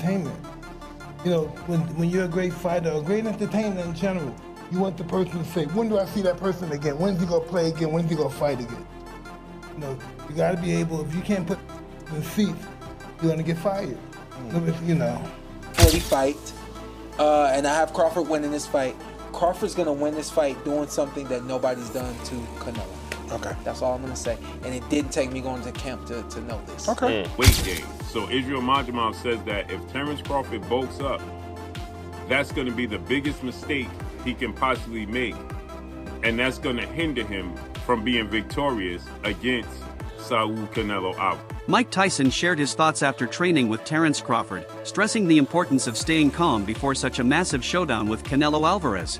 entertainment. You know, when you're a great fighter, a great entertainer in general, you want the person to say, when do I see that person again? When's he gonna play again? When's he gonna fight again? You know, you gotta be able, if you can't put in the seats, you're gonna get fired. You know. 40 fight, and I have Crawford winning this fight. Crawford's gonna win this fight doing something that nobody's done to Canelo. Okay. That's all I'm gonna say. And it didn't take me going to camp to know this. Okay. Weight game. So Israel Majimov says that if Terence Crawford bulks up, that's going to be the biggest mistake he can possibly make. And that's going to hinder him from being victorious against Saul Canelo Alvarez. Mike Tyson shared his thoughts after training with Terence Crawford, stressing the importance of staying calm before such a massive showdown with Canelo Alvarez.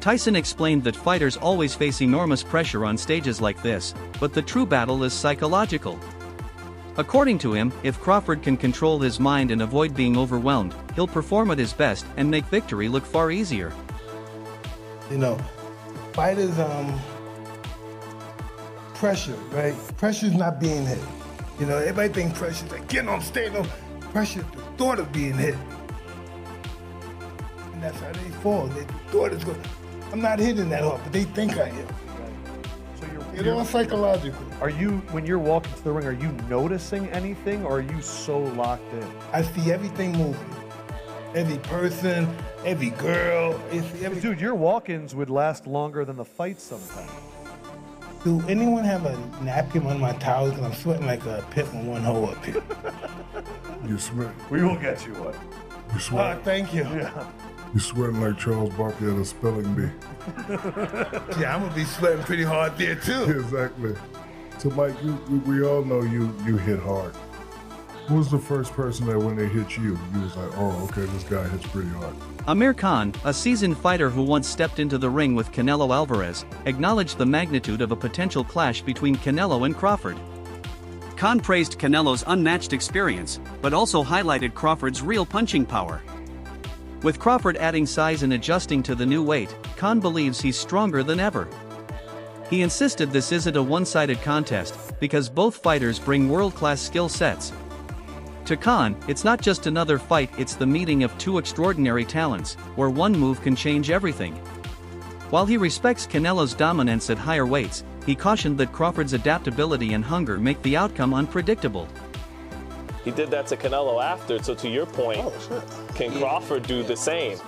Tyson explained that fighters always face enormous pressure on stages like this, but the true battle is psychological. According to him, if Crawford can control his mind and avoid being overwhelmed, he'll perform at his best and make victory look far easier. You know, fighters, pressure, right? Pressure's not being hit. You know, everybody thinks pressure's like getting on stage. No, pressure's the thought of being hit. And that's how they fall. They thought it's going. I'm not hitting that hard, but they think I am. So It's all psychological. Are you, when you're walking to the ring, are you noticing anything, or are you so locked in? I see everything moving. Every person, every girl. Dude, your walk-ins would last longer than the fights sometimes. Do anyone have a napkin on my towels? Because I'm sweating like a pit with one hole up here. You sweat. We will get you one. You sweat. Thank you. Yeah. You're sweating like Charles Barkley at a spelling bee. Yeah, I'm gonna be sweating pretty hard there too. Exactly. So Mike, we all know you hit hard. Who was the first person that when they hit you was like, oh, okay, this guy hits pretty hard? Amir Khan, a seasoned fighter who once stepped into the ring with Canelo Alvarez, acknowledged the magnitude of a potential clash between Canelo and Crawford. Khan praised Canelo's unmatched experience, but also highlighted Crawford's real punching power. With Crawford adding size and adjusting to the new weight, Khan believes he's stronger than ever. He insisted this isn't a one-sided contest, because both fighters bring world-class skill sets. To Khan, it's not just another fight, it's the meeting of two extraordinary talents, where one move can change everything. While he respects Canelo's dominance at higher weights, he cautioned that Crawford's adaptability and hunger make the outcome unpredictable. He did that to Canelo after, so to your point, can Crawford do the same?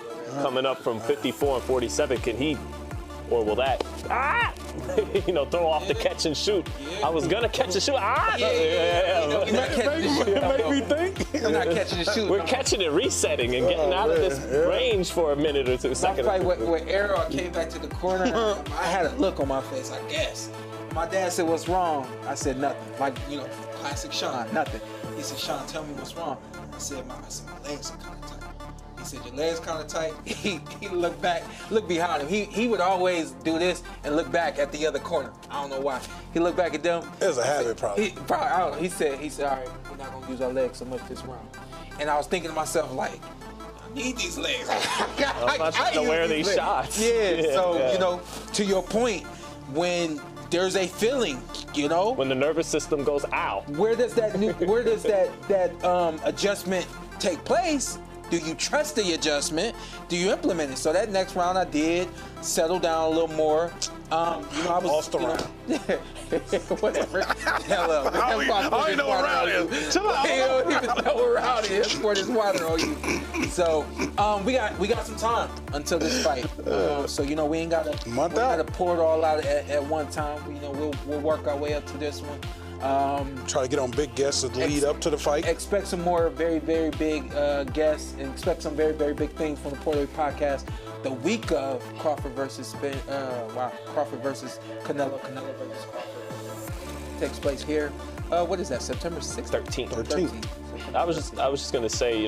Coming up from 54 and 47, can he, or will that, throw off the catch and shoot? I was gonna catch and shoot, Make me think. I'm not catching and shooting. We're catching and resetting and getting out of this range for a minute or two. My fight with Arrow, I came back to the corner, I had a look on my face, I guess. My dad said, what's wrong? I said, nothing. Like, classic Sean, nothing. He said, Sean, tell me what's wrong. I said, my legs are kind of tight. He said, your legs kind of tight? He looked back, looked behind him. He would always do this and look back at the other corner. I don't know why. He looked back at them. It was a habit, probably. I don't know. He said, all right, we're not going to use our legs so much this round. And I was thinking to myself, like, I need these legs. I'm not trying to wear these shots. Yeah, to your point, when there's a feeling, when the nervous system goes out. Where does that adjustment take place? Do you trust the adjustment? Do you implement it? So that next round I did settle down a little more. I was lost the round. Whatever. Hell up. I ain't know around here. Chill out. He don't even know around here. Pour this water on you. So we got some time until this fight. So we ain't gotta pour it all out at one time. We'll work our way up to this one. Try to get on big guests to lead up to the fight. Expect some more very, very big guests, and expect some very, very big things from the Puerto Rico podcast. The week of Crawford versus Canelo versus Crawford takes place here. What is that? September 6th? 13th. I was just gonna say,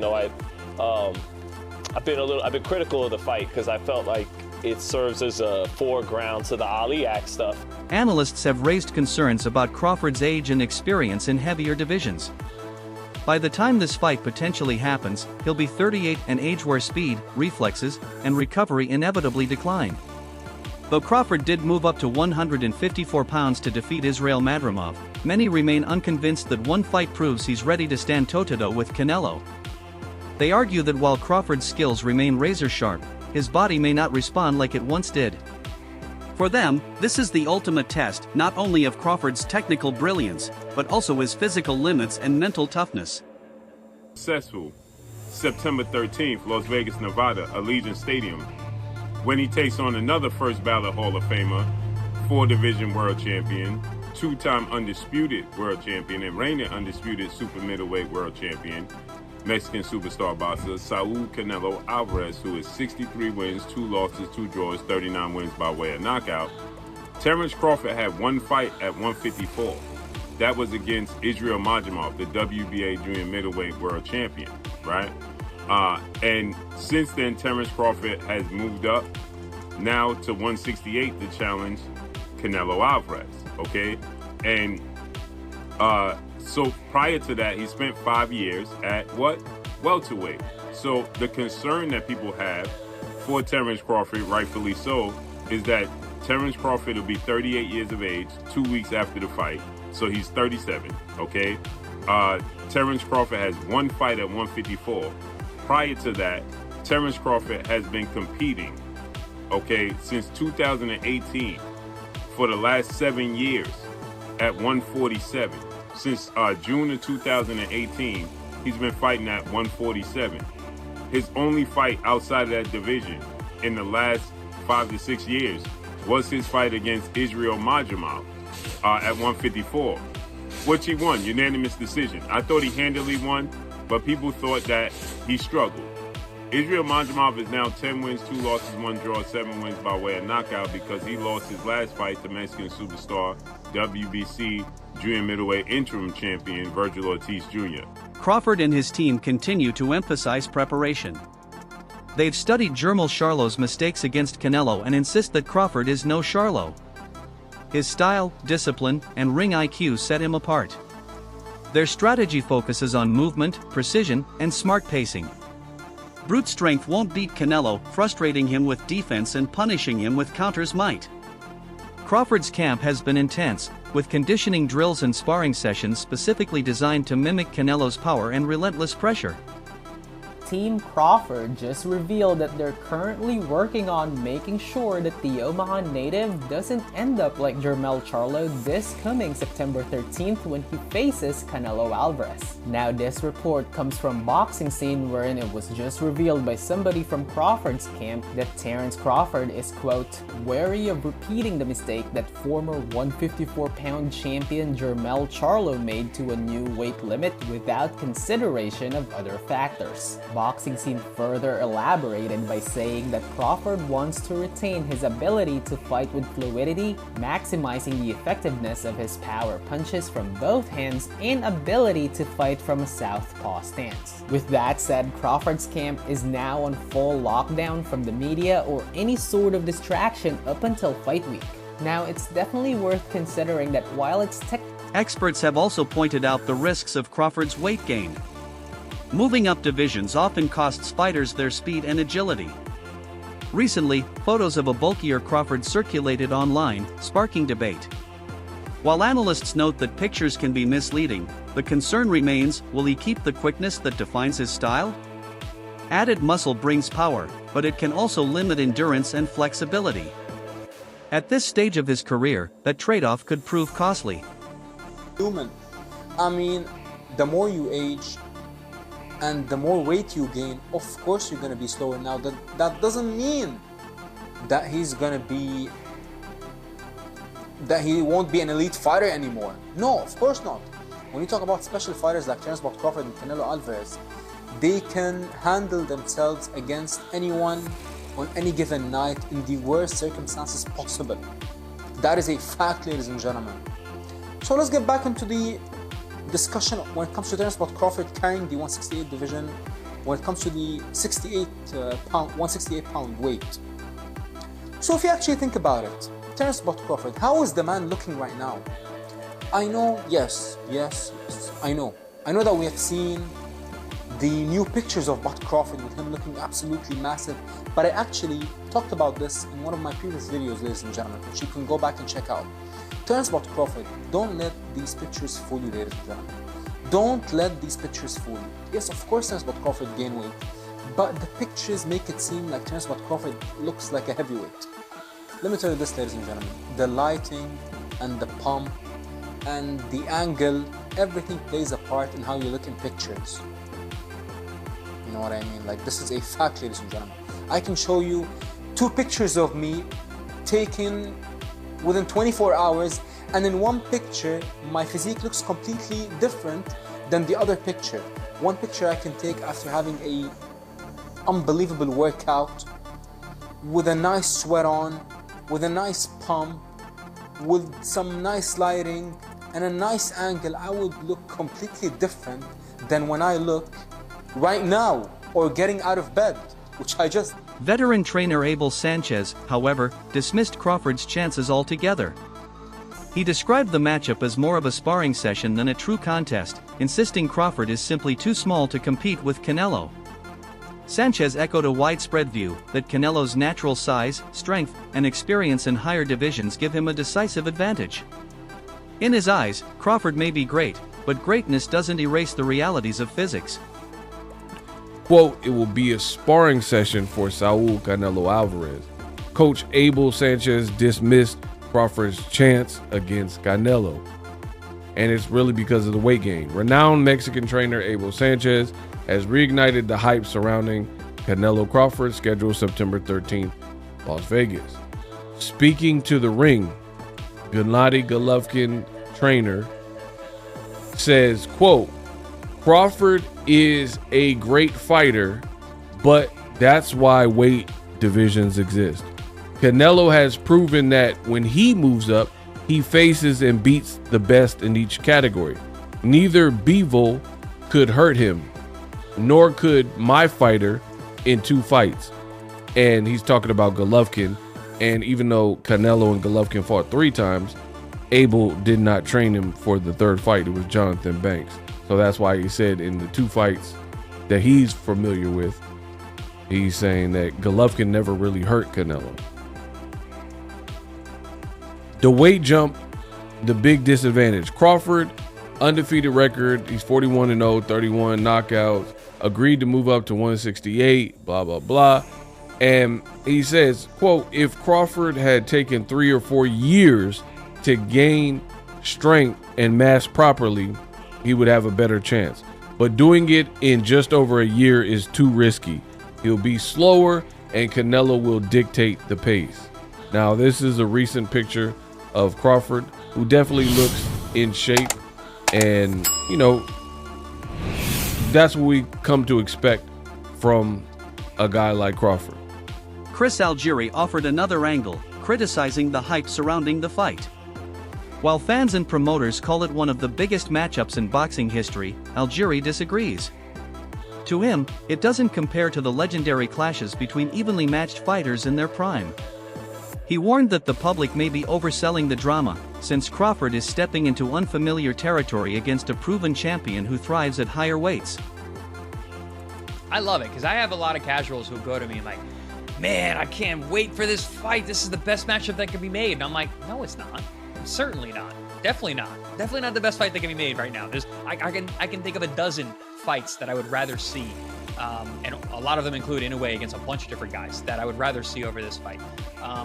I've been critical of the fight because I felt like it serves as a foreground to the Ali Act stuff. Analysts have raised concerns about Crawford's age and experience in heavier divisions. By the time this fight potentially happens, he'll be 38, an age where speed, reflexes, and recovery inevitably decline. Though Crawford did move up to 154 pounds to defeat Israel Madrimov, many remain unconvinced that one fight proves he's ready to stand toe-to-toe with Canelo. They argue that while Crawford's skills remain razor-sharp, his body may not respond like it once did. For them, this is the ultimate test not only of Crawford's technical brilliance, but also his physical limits and mental toughness. Successful September 13th, Las Vegas, Nevada, Allegiant Stadium, when he takes on another first ballot Hall of Famer, 4-division world champion, 2-time undisputed world champion, and reigning undisputed super middleweight world champion, Mexican superstar boxer Saul Canelo Alvarez, who is 63 wins, 2 losses, 2 draws, 39 wins by way of knockout. Terence Crawford had one fight at 154. That was against Israel Majimov, the WBA junior middleweight world champion, right? And since then, Terence Crawford has moved up now to 168 to challenge Canelo Alvarez, okay? And so prior to that, he spent 5 years at what? Welterweight. So the concern that people have for Terence Crawford, rightfully so, is that Terence Crawford will be 38 years of age 2 weeks after the fight. So he's 37, okay? Terence Crawford has one fight at 154. Prior to that, Terence Crawford has been competing, okay, since 2018 for the last 7 years at 147. Since June of 2018, he's been fighting at 147. His only fight outside of that division in the last 5 to 6 years was his fight against Israel Majimov at 154, which he won, unanimous decision. I thought he handily won, but people thought that he struggled. Israel Majimov is now 10 wins, 2 losses, 1 draw, 7 wins by way of knockout because he lost his last fight to Mexican superstar, WBC junior middleweight interim champion, Virgil Ortiz Jr. Crawford and his team continue to emphasize preparation. They've studied Jermall Charlo's mistakes against Canelo and insist that Crawford is no Charlo. His style, discipline, and ring IQ set him apart. Their strategy focuses on movement, precision, and smart pacing. Brute strength won't beat Canelo, frustrating him with defense and punishing him with counter's might. Crawford's camp has been intense, with conditioning drills and sparring sessions specifically designed to mimic Canelo's power and relentless pressure. Team Crawford just revealed that they're currently working on making sure that the Omaha native doesn't end up like Jermall Charlo this coming September 13th when he faces Canelo Alvarez. Now this report comes from Boxing Scene, wherein it was just revealed by somebody from Crawford's camp that Terence Crawford is, quote, wary of repeating the mistake that former 154-pound champion Jermall Charlo made to a new weight limit without consideration of other factors. Boxing Scene further elaborated by saying that Crawford wants to retain his ability to fight with fluidity, maximizing the effectiveness of his power punches from both hands and ability to fight from a southpaw stance. With that said, Crawford's camp is now on full lockdown from the media or any sort of distraction up until fight week. Now, it's definitely worth considering that while it's Experts have also pointed out the risks of Crawford's weight gain. Moving up divisions often costs fighters their speed and agility. Recently, photos of a bulkier Crawford circulated online, sparking debate. While analysts note that pictures can be misleading, the concern remains, will he keep the quickness that defines his style? Added muscle brings power, but it can also limit endurance and flexibility. At this stage of his career, that trade-off could prove costly. Human. I mean, the more you age, and the more weight you gain, of course you're going to be slower. Now that doesn't mean that he won't be an elite fighter anymore. No, of course not. When you talk about special fighters like Terence Crawford and Canelo Alvarez, they can handle themselves against anyone on any given night in the worst circumstances possible. That is a fact, ladies and gentlemen. So let's get back into the discussion when it comes to Terence Crawford carrying the 168 division, when it comes to the 168 pound weight. So if you actually think about it, Terence Crawford, how is the man looking right now? I know, yes, I know that we have seen the new pictures of Crawford with him looking absolutely massive, but I actually talked about this in one of my previous videos, ladies and gentlemen, which you can go back and check out. Terence Crawford, don't let these pictures fool you, ladies and gentlemen. don't let these pictures fool you. Yes, of course, Terence Crawford gained weight, but the pictures make it seem like Terence Crawford looks like a heavyweight. Let me tell you this, ladies and gentlemen, the lighting and the pump and the angle, everything plays a part in how you look in pictures. You know what I mean? Like, this is a fact, ladies and gentlemen. I can show you 2 pictures of me taken within 24 hours, and in one picture, my physique looks completely different than the other picture. One picture I can take after having a unbelievable workout, with a nice sweat on, with a nice pump, with some nice lighting and a nice angle. I would look completely different than when I look right now or getting out of bed, which I just... Veteran trainer Abel Sanchez, however, dismissed Crawford's chances altogether. He described the matchup as more of a sparring session than a true contest, insisting Crawford is simply too small to compete with Canelo. Sanchez echoed a widespread view that Canelo's natural size, strength, and experience in higher divisions give him a decisive advantage. In his eyes, Crawford may be great, but greatness doesn't erase the realities of physics. Quote, it will be a sparring session for Saul Canelo Alvarez. Coach Abel Sanchez dismissed Crawford's chance against Canelo. And it's really because of the weight gain. Renowned Mexican trainer Abel Sanchez has reignited the hype surrounding Canelo Crawford, scheduled September 13th, Las Vegas. Speaking to the ring, Gennady Golovkin trainer says, quote, Crawford is a great fighter, but that's why weight divisions exist. Canelo has proven that when he moves up, he faces and beats the best in each category. Neither Bivol could hurt him, nor could my fighter in 2 fights. And he's talking about Golovkin. And even though Canelo and Golovkin fought 3 times, Abel did not train him for the 3rd fight. It was Jonathan Banks. So that's why he said in the 2 fights that he's familiar with, he's saying that Golovkin never really hurt Canelo. The weight jump, the big disadvantage. Crawford, undefeated record. He's 41-0, 31 knockouts. Agreed to move up to 168, blah, blah, blah. And he says, quote, if Crawford had taken 3 or 4 years to gain strength and mass properly, he would have a better chance. But doing it in just over a year is too risky. He'll be slower and Canelo will dictate the pace. Now, this is a recent picture of Crawford, who definitely looks in shape. And, you know, that's what we come to expect from a guy like Crawford. Chris Algieri offered another angle, criticizing the hype surrounding the fight. While fans and promoters call it one of the biggest matchups in boxing history, Algieri disagrees. To him, it doesn't compare to the legendary clashes between evenly matched fighters in their prime. He warned that the public may be overselling the drama, since Crawford is stepping into unfamiliar territory against a proven champion who thrives at higher weights. I love it, because I have a lot of casuals who go to me like, man, I can't wait for this fight. This is the best matchup that can be made. And I'm like, no, it's not. Certainly not. Definitely not. Definitely not the best fight that can be made right now. I can think of a dozen fights that I would rather see. And a lot of them include Inoue against a bunch of different guys that I would rather see over this fight.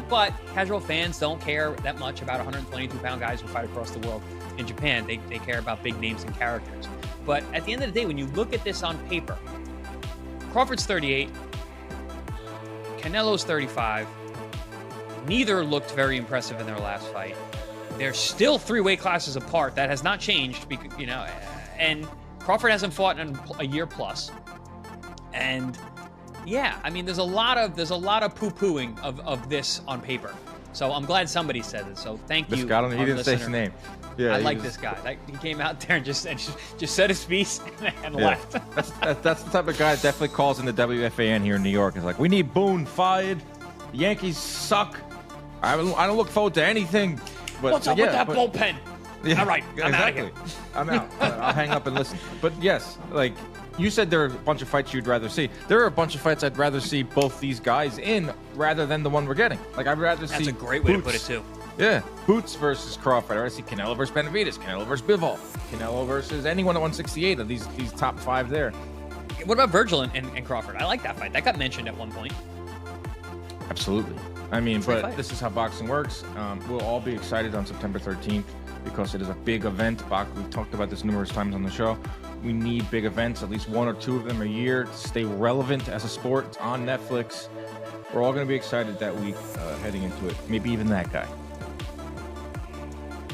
But casual fans don't care that much about 122-pound guys who fight across the world in Japan. They care about big names and characters. But at the end of the day, when you look at this on paper, Crawford's 38, Canelo's 35. Neither looked very impressive in their last fight. They're still 3 weight classes apart. That has not changed, you know, and Crawford hasn't fought in a year plus. And yeah, I mean, there's a lot of poo-pooing of this on paper. So I'm glad somebody said it. So thank you. This guy, he didn't say his name. Yeah, I like this guy. He came out there and just said his piece and left. That's the type of guy that definitely calls in the WFAN here in New York. It's like, we need Boone fired. The Yankees suck. I don't look forward to anything. But, what's up with that bullpen? Yeah, all right, I'm out of here. I'm out. I'll hang up and listen. But yes, like you said, there are a bunch of fights you'd rather see. There are a bunch of fights I'd rather see both these guys in rather than the one we're getting. Like I'd rather see. That's a great way to put it too. Yeah, Boots versus Crawford. I want to see Canelo versus Benavidez, Canelo versus Bivol, Canelo versus anyone at 168 of these top 5 there. What about Virgil and Crawford? I like that fight. That got mentioned at one point. Absolutely. I mean, but fight. this is how boxing works. We'll all be excited on September 13th because it is a big event. We've talked about this numerous times on the show. We need big events, at least 1 or 2 of them a year, to stay relevant as a sport. It's on Netflix. We're all going to be excited that week heading into it. Maybe even that guy.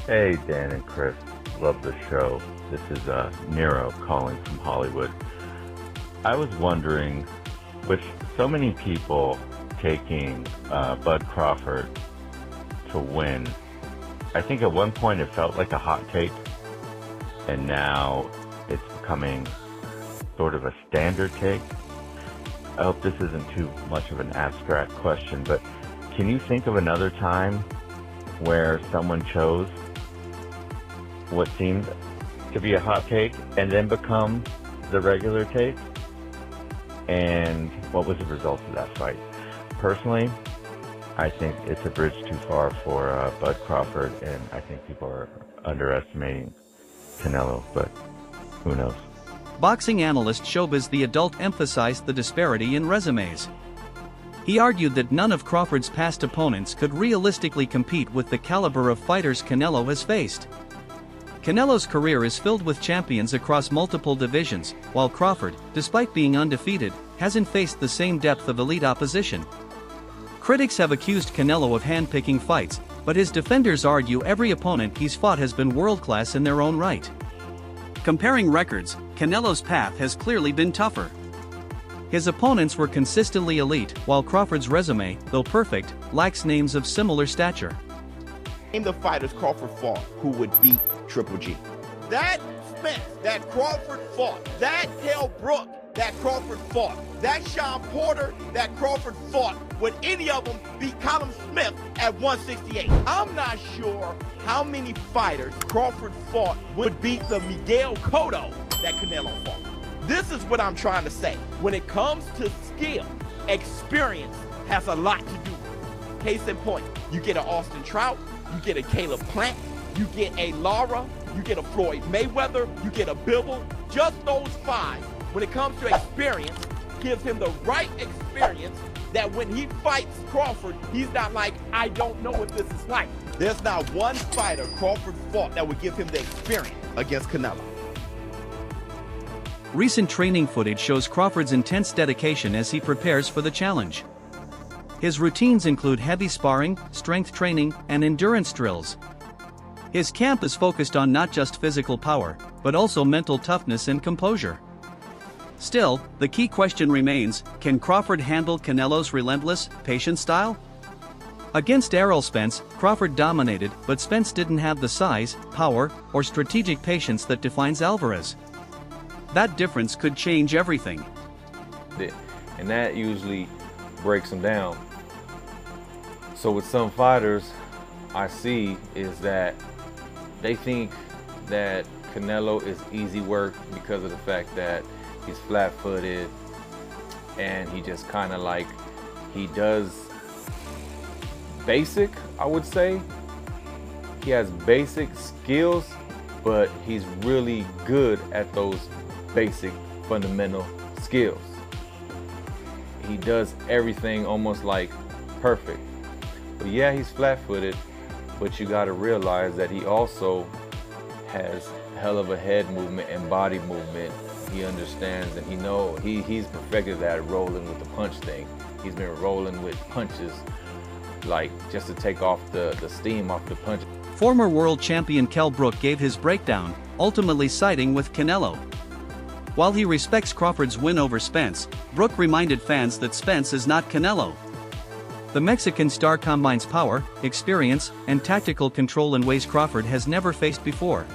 Hey, Dan and Chris. Love the show. This is Nero calling from Hollywood. I was wondering, with so many people taking Bud Crawford to win, I think at one point it felt like a hot take, and now it's becoming sort of a standard take. I hope this isn't too much of an abstract question, but can you think of another time where someone chose what seemed to be a hot take and then become the regular take? And what was the result of that fight? Personally, I think it's a bridge too far for Bud Crawford, and I think people are underestimating Canelo, but who knows? Boxing analyst Showbiz The Adult emphasized the disparity in resumes. He argued that none of Crawford's past opponents could realistically compete with the caliber of fighters Canelo has faced. Canelo's career is filled with champions across multiple divisions, while Crawford, despite being undefeated, hasn't faced the same depth of elite opposition. Critics have accused Canelo of handpicking fights, but his defenders argue every opponent he's fought has been world-class in their own right. Comparing records, Canelo's path has clearly been tougher. His opponents were consistently elite, while Crawford's resume, though perfect, lacks names of similar stature. Name the fighters Crawford fought who would beat Triple G. That Spence that Crawford fought, that Kell Brook that Crawford fought, that Sean Porter that Crawford fought, would any of them beat Callum Smith at 168? I'm not sure how many fighters Crawford fought would beat the Miguel Cotto that Canelo fought. This is what I'm trying to say. When it comes to skill, experience has a lot to do with it. Case in point, you get an Austin Trout, you get a Caleb Plant, you get a Lara, you get a Floyd Mayweather, you get a Bivol. Just those 5, when it comes to experience, gives him the right experience that when he fights Crawford, he's not like, I don't know what this is like. There's not one fighter Crawford fought that would give him the experience against Canelo. Recent training footage shows Crawford's intense dedication as he prepares for the challenge. His routines include heavy sparring, strength training, and endurance drills. His camp is focused on not just physical power, but also mental toughness and composure. Still, the key question remains, can Crawford handle Canelo's relentless, patient style? Against Errol Spence, Crawford dominated, but Spence didn't have the size, power, or strategic patience that defines Alvarez. That difference could change everything. And that usually breaks them down. So with some fighters, I see is that they think that Canelo is easy work because of the fact that he's flat-footed and he just kind of like, he does basic, I would say. He has basic skills, but he's really good at those basic fundamental skills. He does everything almost like perfect. But yeah, he's flat-footed, but you got to realize that he also has hell of a head movement and body movement. He understands and he's perfected that rolling with the punch thing. He's been rolling with punches like just to take off the steam off the punch. Former world champion Kell Brook gave his breakdown, ultimately siding with Canelo. While he respects Crawford's win over Spence, Brook reminded fans that Spence is not Canelo. The Mexican star combines power, experience, and tactical control in ways Crawford has never faced before.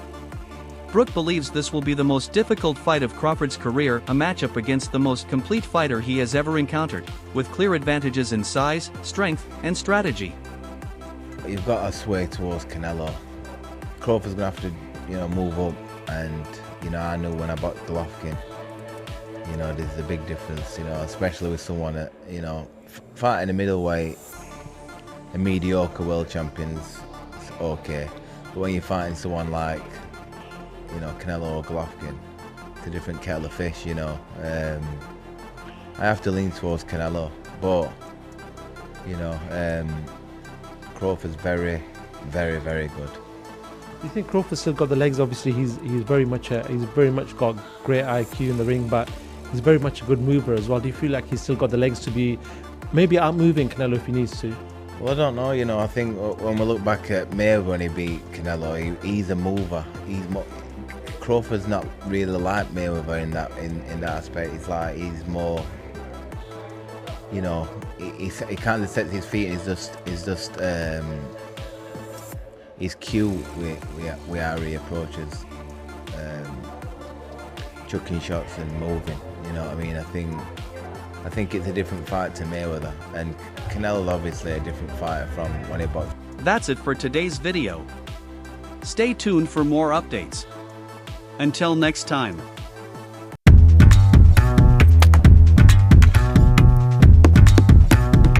Brook believes this will be the most difficult fight of Crawford's career, a matchup against the most complete fighter he has ever encountered, with clear advantages in size, strength, and strategy. You've got to sway towards Canelo. Crawford's gonna have to, move up, and I know when I bought Golovkin, there's a big difference, especially with someone that, fighting a middleweight, a mediocre world champions okay. But when you find someone like, you know, Canelo or Golovkin, it's a different kettle of fish, you know. I have to lean towards Canelo, but, you know, Crawford's very, very, very good. You think Crawford's still got the legs? Obviously, he's very much got great IQ in the ring, but he's very much a good mover as well. Do you feel like he's still got the legs to be maybe out-moving Canelo if he needs to? Well, I don't know. You know, I think when we look back at Mayweather when he beat Canelo, he's a mover. Crawford's not really like Mayweather in that aspect. It's like he's more, you know, he kind of sets his feet. He's cute with how he approaches chucking shots and moving. You know what I mean? I think it's a different fight to Mayweather, and Canelo's obviously a different fighter from when he boxed. That's it for today's video. Stay tuned for more updates. Until next time.